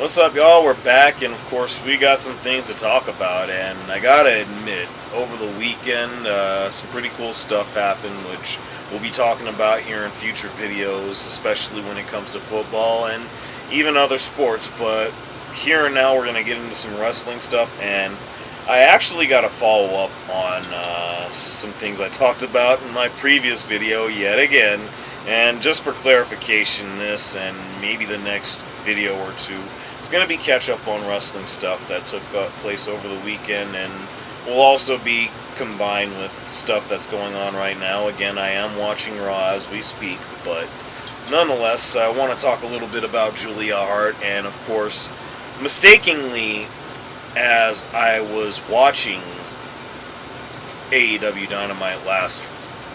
What's up, y'all? We're back, and of course, we got some things to talk about. And I gotta admit, over the weekend, some pretty cool stuff happened, which we'll be talking about here in future videos, especially when it comes to football and even other sports. But here and now, we're gonna get into some wrestling stuff, and I actually got to follow up on some things I talked about in my previous video yet again. And just for clarification, this and maybe the next video or two, it's going to be catch up on wrestling stuff that took place over the weekend, and will also be combined with stuff that's going on right now. Again, I am watching Raw as we speak, but nonetheless, I want to talk a little bit about Julia Hart, and of course, mistakenly, as I was watching AEW Dynamite last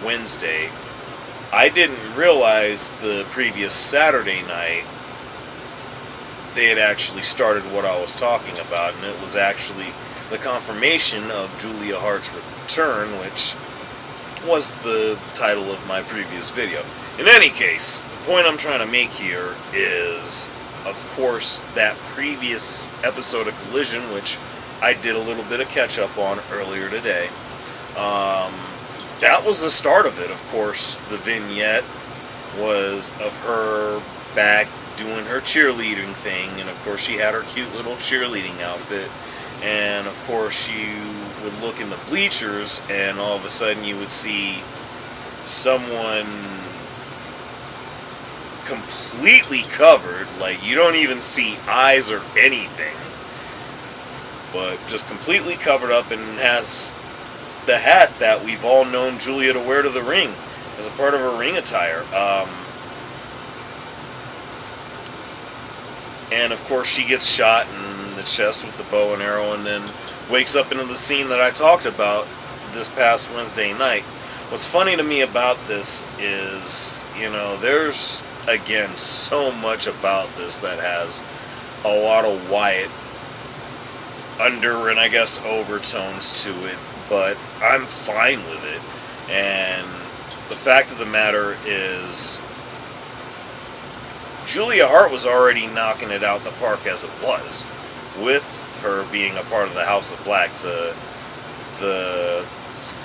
Wednesday, I didn't realize the previous Saturday night they had actually started what I was talking about, and it was actually the confirmation of Julia Hart's return, which was the title of my previous video. In any case, the point I'm trying to make here is, of course, that previous episode of Collision, which I did a little bit of catch-up on earlier today. That was the start of it. Of course, the vignette was of her back doing her cheerleading thing, and of course she had her cute little cheerleading outfit, and of course you would look in the bleachers, and all of a sudden you would see someone completely covered, like you don't even see eyes or anything, but just completely covered up, and has the hat that we've all known Julia to wear to the ring as a part of her ring attire. And of course she gets shot in the chest with the bow and arrow, and then wakes up into the scene that I talked about this past Wednesday night. What's funny to me about this is, there's, again, so much about this that has a lot of Wyatt under and I guess overtones to it, but I'm fine with it. And the fact of the matter is, Julia Hart was already knocking it out the park as it was, with her being a part of the House of Black, the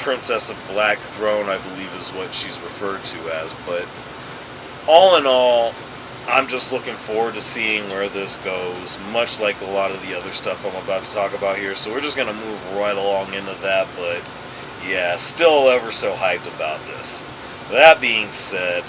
Princess of Black throne, I believe is what she's referred to as. But all in all, I'm just looking forward to seeing where this goes, much like a lot of the other stuff I'm about to talk about here. So we're just going to move right along into that, but yeah, still ever so hyped about this. That being said,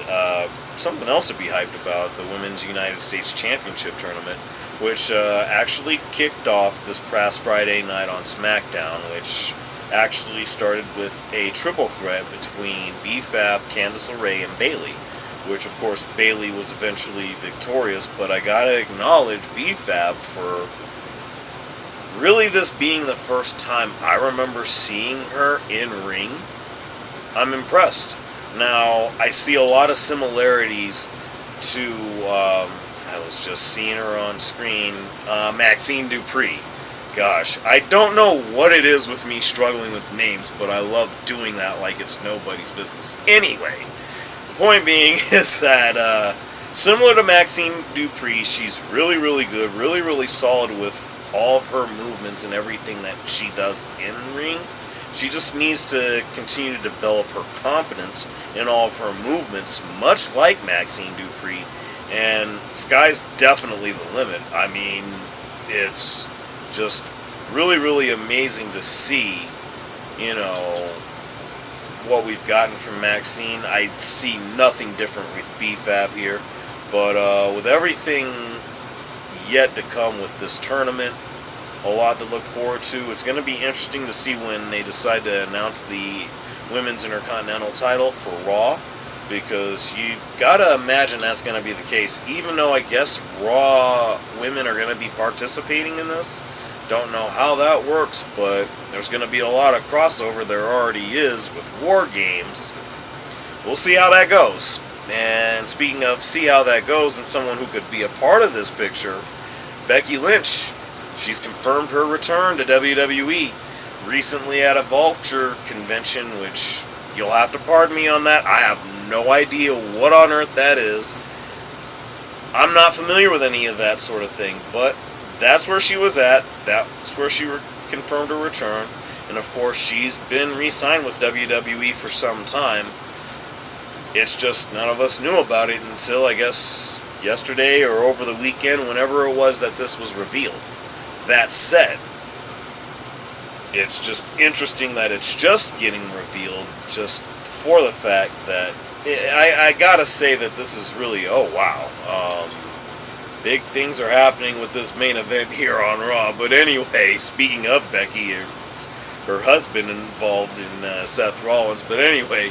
something else to be hyped about, the Women's United States Championship Tournament, which actually kicked off this past Friday night on SmackDown, which actually started with a triple threat between B-Fab, Candice LeRae, and Bayley, which of course Bayley was eventually victorious, but I gotta acknowledge B-Fab for really this being the first time I remember seeing her in ring. I'm impressed. Now, I see a lot of similarities to, I was just seeing her on screen, Maxine Dupree. Gosh, I don't know what it is with me struggling with names, but I love doing that like it's nobody's business. Anyway, the point being is that, similar to Maxine Dupree, she's really, really good, really, really solid with all of her movements and everything that she does in ring. She just needs to continue to develop her confidence in all of her movements, much like Maxine Dupree, and sky's definitely the limit. I mean, it's just really, really amazing to see, what we've gotten from Maxine. I see nothing different with B-Fab here, but with everything yet to come with this tournament, a lot to look forward to. It's going to be interesting to see when they decide to announce the Women's Intercontinental title for Raw, because you gotta imagine that's going to be the case, even though I guess Raw women are going to be participating in this. Don't know how that works, but there's going to be a lot of crossover. There already is with War Games. We'll see how that goes. And speaking of see how that goes, and someone who could be a part of this picture, Becky Lynch. She's confirmed her return to WWE recently at a Vulture convention, which you'll have to pardon me on that. I have no idea what on earth that is. I'm not familiar with any of that sort of thing, but that's where she was at. That's where she confirmed her return. And of course, she's been re-signed with WWE for some time. It's just none of us knew about it until, I guess, yesterday or over the weekend, whenever it was that this was revealed. That said, it's just interesting that it's just getting revealed just for the fact that I gotta say that this is really, oh wow, big things are happening with this main event here on Raw. But anyway, speaking of Becky, her husband involved in Seth Rollins. But anyway,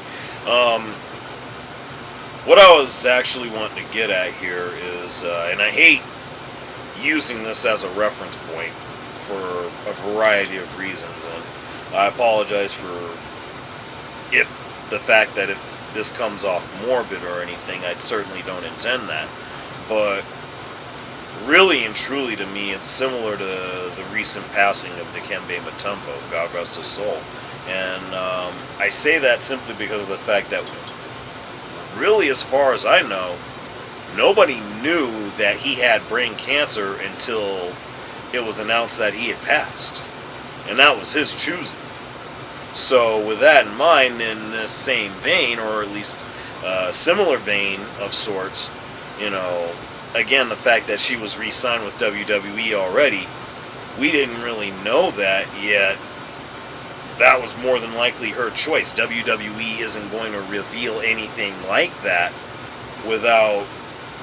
what I was actually wanting to get at here is, and I hate using this as a reference point for a variety of reasons, and I apologize for if the fact that if this comes off morbid or anything. I certainly don't intend that, but really and truly to me, it's similar to the recent passing of Dikembe Mutombo, God rest his soul. And I say that simply because of the fact that really, as far as I know, nobody knew that he had brain cancer until it was announced that he had passed. And that was his choosing. So with that in mind, in this same vein, or at least similar vein of sorts, again, the fact that she was re-signed with WWE already, we didn't really know that yet. That was more than likely her choice. WWE isn't going to reveal anything like that without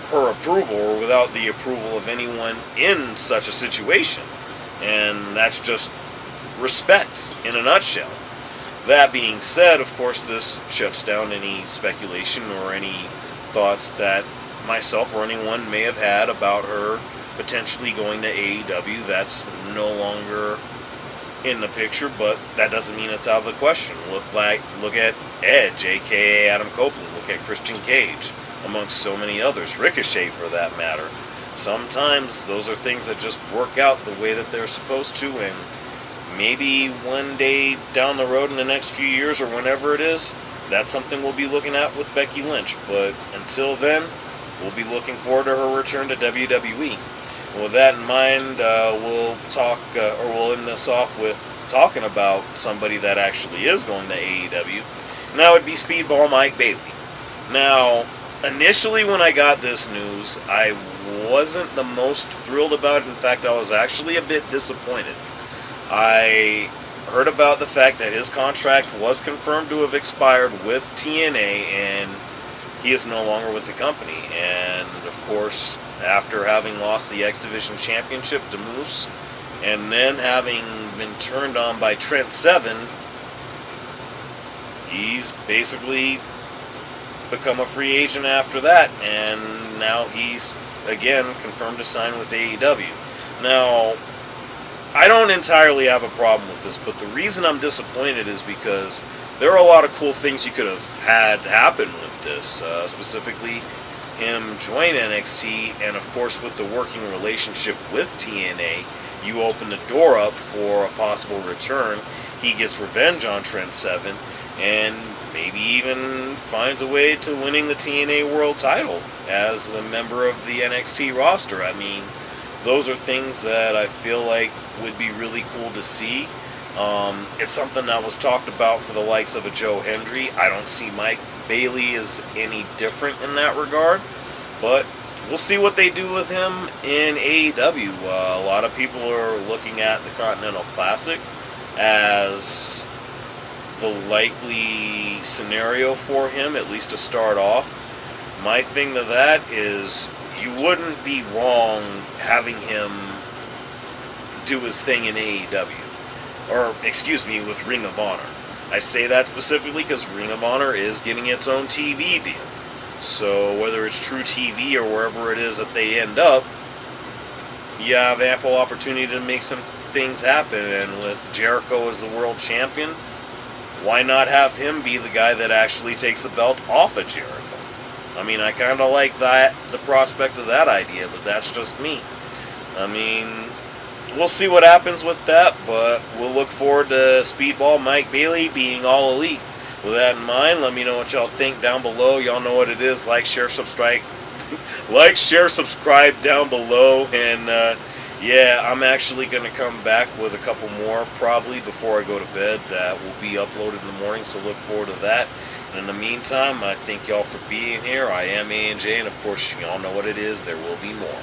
her approval or without the approval of anyone in such a situation. And that's just respect in a nutshell. That being said, of course, this shuts down any speculation or any thoughts that myself or anyone may have had about her potentially going to AEW. That's no longer in the picture, but that doesn't mean it's out of the question. Look at Edge, aka Adam Copeland. Look at Christian Cage, amongst so many others. Ricochet, for that matter. Sometimes those are things that just work out the way that they're supposed to, and maybe one day down the road in the next few years or whenever it is, that's something we'll be looking at with Becky Lynch. But until then, we'll be looking forward to her return to WWE. With that in mind, we'll end this off with talking about somebody that actually is going to AEW, and that would be Speedball Mike Bailey. Now, initially when I got this news, I wasn't the most thrilled about it. In fact, I was actually a bit disappointed. I heard about the fact that his contract was confirmed to have expired with TNA, and he is no longer with the company. And of course, after having lost the X Division Championship to Moose, and then having been turned on by Trent Seven, he's basically become a free agent after that, and now he's again confirmed to sign with AEW. Now, I don't entirely have a problem with this, but the reason I'm disappointed is because there are a lot of cool things you could have had happen with this, specifically him join NXT, and of course with the working relationship with TNA, you open the door up for a possible return. He gets revenge on Trent Seven, and maybe even finds a way to winning the TNA World Title as a member of the NXT roster. I mean, those are things that I feel like would be really cool to see. It's something that was talked about for the likes of a Joe Hendry. I don't see Mike Bailey as any different in that regard, but we'll see what they do with him in AEW. A lot of people are looking at the Continental Classic as the likely scenario for him, at least to start off. My thing to that is you wouldn't be wrong having him do his thing in AEW. Or, excuse me, with Ring of Honor. I say that specifically because Ring of Honor is getting its own TV deal. So whether it's True TV or wherever it is that they end up, you have ample opportunity to make some things happen. And with Jericho as the world champion, why not have him be the guy that actually takes the belt off of Jericho? I mean, I kind of like the prospect of that idea, but that's just me. I mean, we'll see what happens with that, but we'll look forward to Speedball Mike Bailey being all elite. With that in mind, let me know what y'all think down below. Y'all know what it is. Like, share, subscribe, like, share, subscribe down below, and yeah, I'm actually going to come back with a couple more probably before I go to bed that will be uploaded in the morning, so look forward to that. And in the meantime, I thank y'all for being here. I am A&J, and of course, y'all know what it is. There will be more.